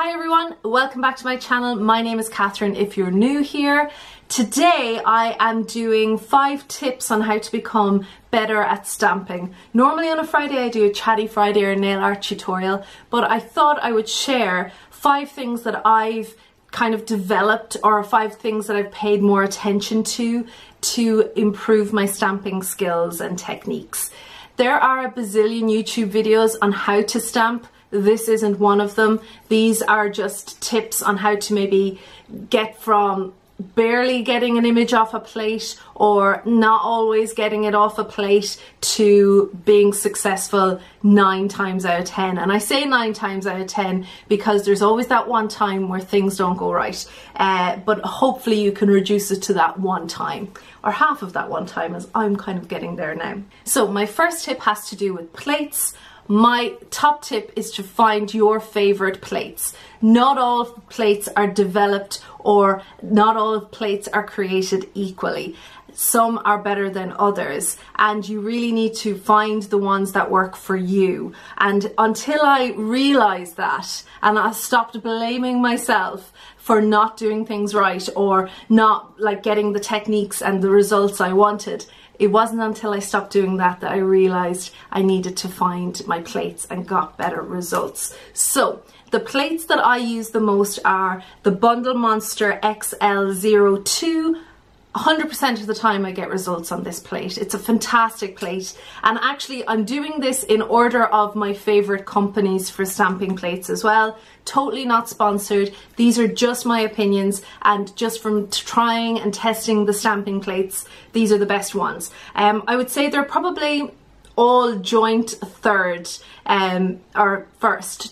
Hi everyone, welcome back to my channel. My name is Catherine if you're new here. Today I am doing 5 tips on how to become better at stamping. Normally on a Friday I do a Chatty Friday or a nail art tutorial, but I thought I would share 5 things that I've kind of developed, or 5 things that I've paid more attention to improve my stamping skills and techniques. There are a bazillion YouTube videos on how to stamp. This isn't one of them. These are just tips on how to maybe get from barely getting an image off a plate or not always getting it off a plate to being successful 9 times out of 10. And I say 9 times out of 10 because there's always that one time where things don't go right. But hopefully you can reduce it to that one time, or half of that one time, as I'm kind of getting there now. So my first tip has to do with plates. My top tip is to find your favorite plates. Not all plates are developed, or not all plates are created equally. Some are better than others, and you really need to find the ones that work for you. And until I realized that, and I stopped blaming myself for not doing things right or not like getting the techniques and the results I wanted, it wasn't until I stopped doing that I realized I needed to find my plates and got better results. So the plates that I use the most are the Bundle Monster XL02. 100% of the time I get results on this plate. It's a fantastic plate, and actually I'm doing this in order of my favorite companies for stamping plates as well. Totally not sponsored. These are just my opinions, and just from trying and testing the stamping plates, these are the best ones. I would say they're probably all joint third, or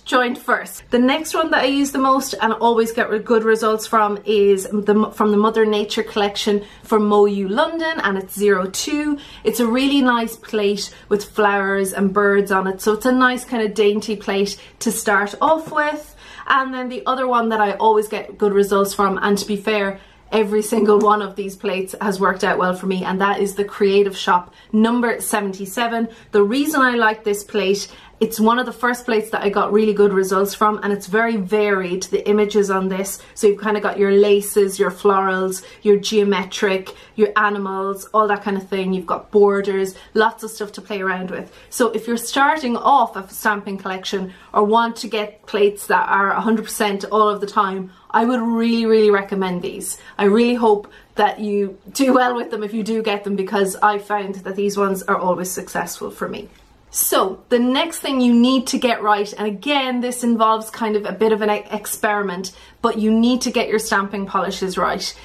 joint first. The next one that I use the most and always get good results from is from the Mother Nature collection from MoU London, and it's 02. It's a really nice plate with flowers and birds on it, so it's a nice kind of dainty plate to start off with. And then the other one that I always get good results from, and to be fair, every single one of these plates has worked out well for me, and that is the Creative Shop number 77. The reason I like this plate, it's one of the first plates that I got really good results from, and it's very varied, the images on this. So you've kind of got your laces, your florals, your geometric, your animals, all that kind of thing. You've got borders, lots of stuff to play around with. So if you're starting off a stamping collection or want to get plates that are 100% all of the time, I would really recommend these. I really hope that you do well with them if you do get them, because I found that these ones are always successful for me. So the next thing you need to get right, and again this involves kind of a bit of an experiment, but you need to get your stamping polishes right.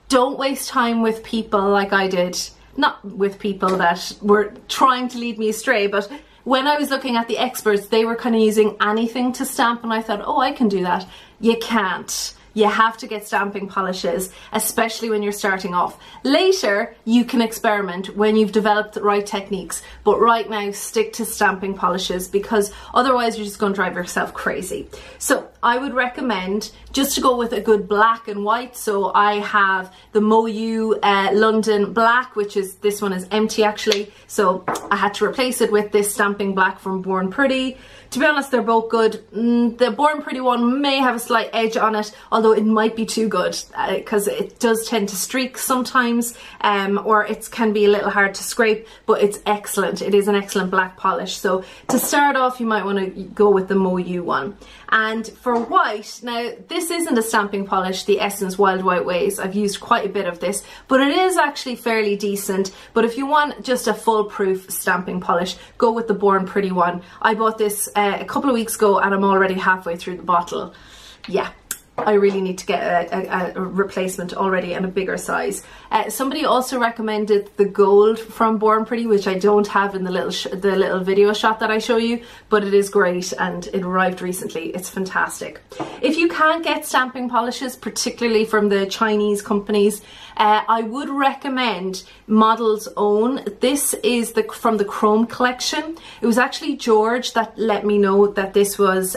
Don't waste time with people like I did. Not with people that were trying to lead me astray, but when I was looking at the experts, they were kind of using anything to stamp, and I thought, oh, I can do that. You can't. You have to get stamping polishes, especially when you're starting off. Later, you can experiment when you've developed the right techniques, but right now stick to stamping polishes, because otherwise you're just going to drive yourself crazy. So I would recommend just to go with a good black and white. So I have the MoU London black, which is, this one is empty actually, so I had to replace it with this stamping black from Born Pretty. To be honest, they're both good. The Born Pretty one may have a slight edge on it, although it might be too good, because it does tend to streak sometimes, or it can be a little hard to scrape, but it's excellent. It is an excellent black polish. So to start off, you might want to go with the MoU one. And for white, now this isn't a stamping polish, the Essence Wild White Ways. I've used quite a bit of this, but it is actually fairly decent. But if you want just a foolproof stamping polish, go with the Born Pretty one. I bought this a couple of weeks ago, and I'm already halfway through the bottle. Yeah, I really need to get a replacement already, and a bigger size. Somebody also recommended the gold from Born Pretty, which I don't have in the little video shot that I show you, but it is great, and it arrived recently. It's fantastic. If you can't get stamping polishes, particularly from the Chinese companies, I would recommend Model's Own. This is from the Chrome collection. It was actually George that let me know that this was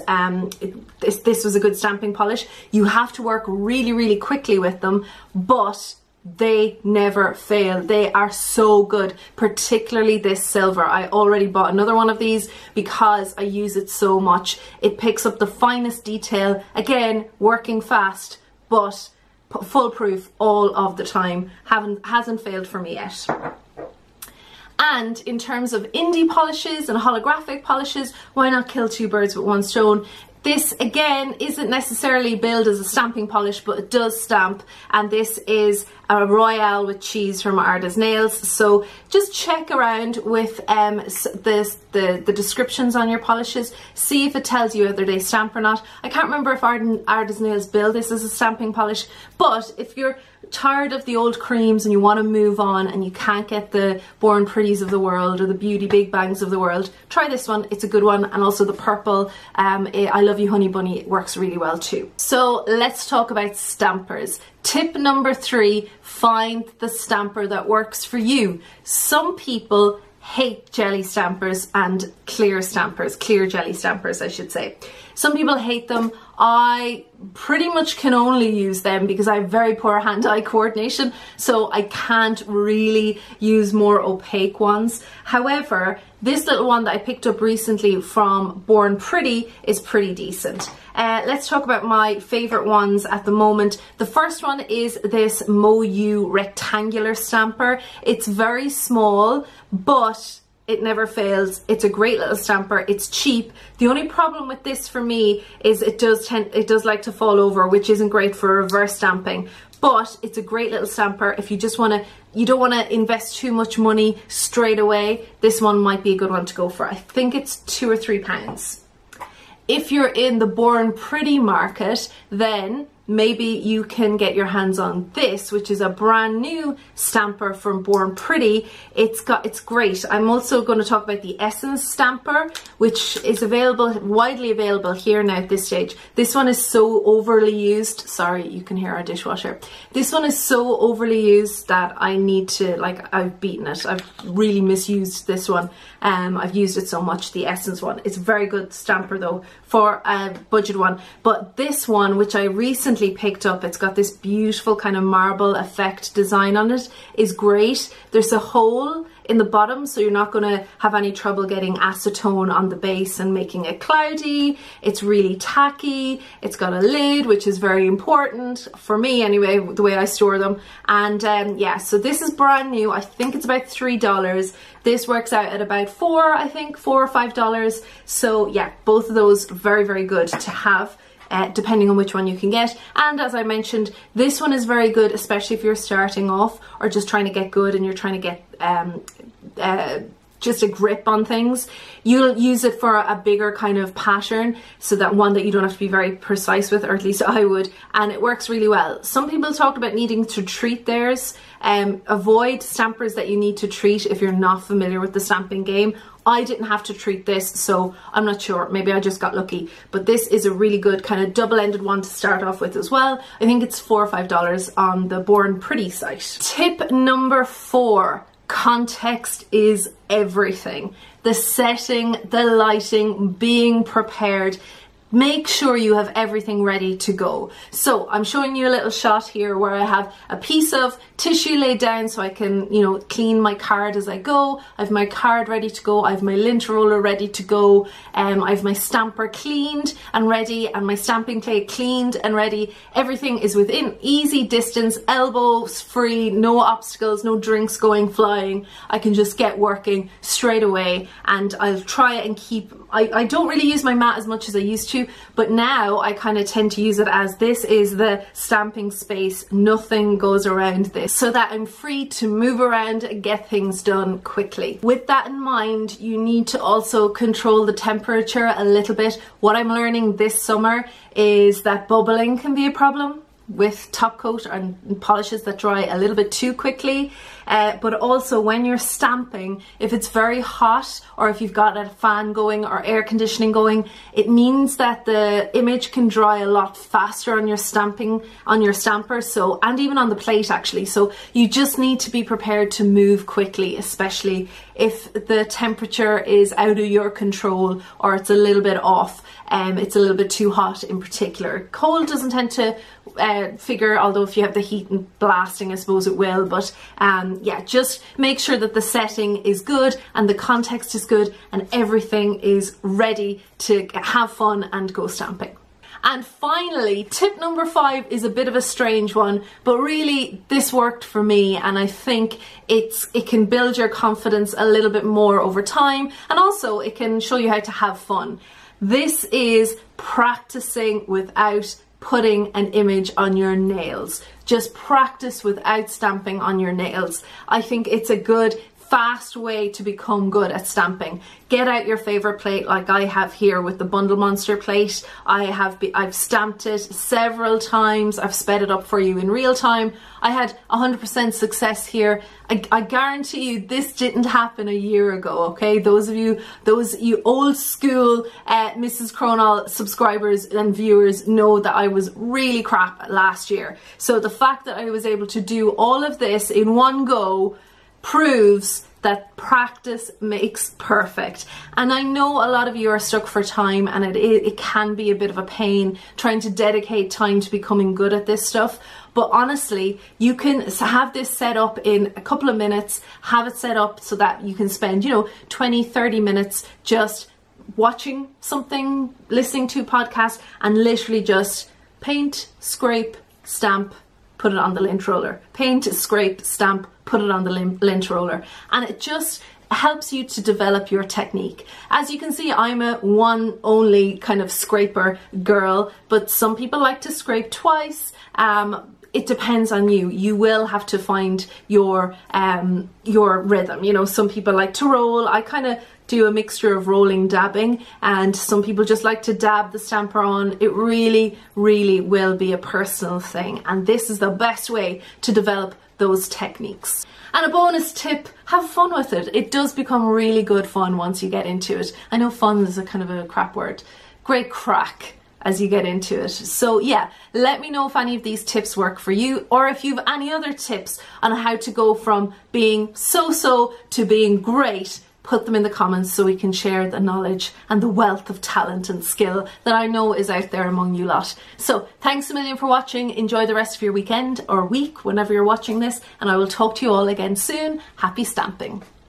this was a good stamping polish. You have to work really quickly with them, but they never fail. They are so good, particularly this silver. I already bought another one of these because I use it so much. It picks up the finest detail, again, working fast, but foolproof all of the time. Hasn't failed for me yet. And in terms of indie polishes and holographic polishes, why not kill two birds with one stone? This again isn't necessarily billed as a stamping polish, but it does stamp, and this is a Royale with cheese from Arda's Nails. So just check around with the descriptions on your polishes, see if it tells you whether they stamp or not. I can't remember if Arda's Nails bill this as a stamping polish, but if you're tired of the old creams and you want to move on and you can't get the Born Pretties of the world or the Beauty Big Bangs of the world, try this one. It's a good one. And also the purple I Love You Honey Bunny, it works really well too. So let's talk about stampers. Tip number 3, find the stamper that works for you. Some people hate jelly stampers and clear jelly stampers I should say. Some people hate them. I pretty much can only use them because I have very poor hand-eye coordination, so I can't really use more opaque ones. However, this little one that I picked up recently from Born Pretty is pretty decent. Let's talk about my favorite ones at the moment. The first one is this Moyu rectangular stamper. It's very small, but it never fails. It's a great little stamper. It's cheap. The only problem with this for me is it does like to fall over, which isn't great for reverse stamping. But it's a great little stamper if you just you don't want to invest too much money straight away. This one might be a good one to go for. I think it's £2 or £3. If you're in the Born Pretty market, then maybe you can get your hands on this, which is a brand new stamper from Born Pretty. It's great. I'm also going to talk about the Essence stamper, which is widely available here now at this stage. This one is so overly used. Sorry, you can hear our dishwasher. This one is so overly used that I need to, I've beaten it. I've really misused this one. I've used it so much, the Essence one. It's a very good stamper though for a budget one. But this one, which I recently picked up, it's got this beautiful kind of marble effect design on it, is great. There's a hole in the bottom, so you're not going to have any trouble getting acetone on the base and making it cloudy. It's really tacky. It's got a lid, which is very important for me anyway, the way I store them. And yeah, so this is brand new. I think it's about $3. This works out at about $4 or $5. So yeah, both of those very, very good to have. Depending on which one you can get. And as I mentioned, this one is very good, especially if you're starting off or just trying to get good and you're trying to get just a grip on things. You'll use it for a bigger kind of pattern, so that one that you don't have to be very precise with, or at least I would, and it works really well. Some people talk about needing to treat theirs. Avoid stampers that you need to treat if you're not familiar with the stamping game. I didn't have to treat this, so I'm not sure. Maybe I just got lucky. But this is a really good kind of double-ended one to start off with as well. I think it's $4 or $5 on the Born Pretty site. Tip number 4. Context is everything. The setting, the lighting, being prepared. Make sure you have everything ready to go. So I'm showing you a little shot here where I have a piece of tissue laid down so I can, clean my card as I go. I have my card ready to go. I have my lint roller ready to go. I have my stamper cleaned and ready, and my stamping plate cleaned and ready. Everything is within easy distance, elbows free, no obstacles, no drinks going flying. I can just get working straight away, and I'll try and keep, I don't really use my mat as much as I used to, but now I kind of tend to use it as this is the stamping space. Nothing goes around this, so that I'm free to move around and get things done quickly. With that in mind, you need to also control the temperature a little bit. What I'm learning this summer is that bubbling can be a problem with top coat and polishes that dry a little bit too quickly. but also when you're stamping, if it's very hot or if you've got a fan going or air conditioning going, it means that the image can dry a lot faster on your stamper, so, and even on the plate actually. So you just need to be prepared to move quickly, especially if the temperature is out of your control or it's a little bit off. It's a little bit too hot in particular. Cold doesn't tend to figure, although if you have the heat and blasting, I suppose it will. But yeah, just make sure that the setting is good and the context is good and everything is ready to have fun and go stamping. And finally, tip number 5 is a bit of a strange one, but really this worked for me, and I think it can build your confidence a little bit more over time, and also it can show you how to have fun. This is practicing without putting an image on your nails. Just practice without stamping on your nails. I think it's a good fast way to become good at stamping. Get out your favorite plate like I have here with the Bundle Monster plate. I've stamped it several times. I've sped it up for you in real time. I had 100% success here. I guarantee you this didn't happen a year ago, okay? Those you old school Mrs. Cronall subscribers and viewers know that I was really crap last year. So the fact that I was able to do all of this in one go proves that practice makes perfect. And I know a lot of you are stuck for time, and it can be a bit of a pain trying to dedicate time to becoming good at this stuff. But honestly, you can have this set up in a couple of minutes, have it set up so that you can spend, 20, 30 minutes just watching something, listening to a podcast, and literally just paint, scrape, stamp, put it on the lint roller. Paint, scrape, stamp, put it on the lint roller. And it just helps you to develop your technique. As you can see, I'm a one only kind of scraper girl, but some people like to scrape twice. It depends on you. You will have to find your rhythm. Some people like to roll. I kind of do a mixture of rolling, dabbing, and some people just like to dab the stamper on. It really, really will be a personal thing, and this is the best way to develop those techniques. And a bonus tip, have fun with it. It does become really good fun once you get into it. I know fun is a kind of a crap word. Great crack as you get into it. So yeah, let me know if any of these tips work for you, or if you have any other tips on how to go from being so-so to being great. Put them in the comments so we can share the knowledge and the wealth of talent and skill that I know is out there among you lot. So thanks a million for watching. Enjoy the rest of your weekend or week whenever you're watching this, and I will talk to you all again soon. Happy stamping.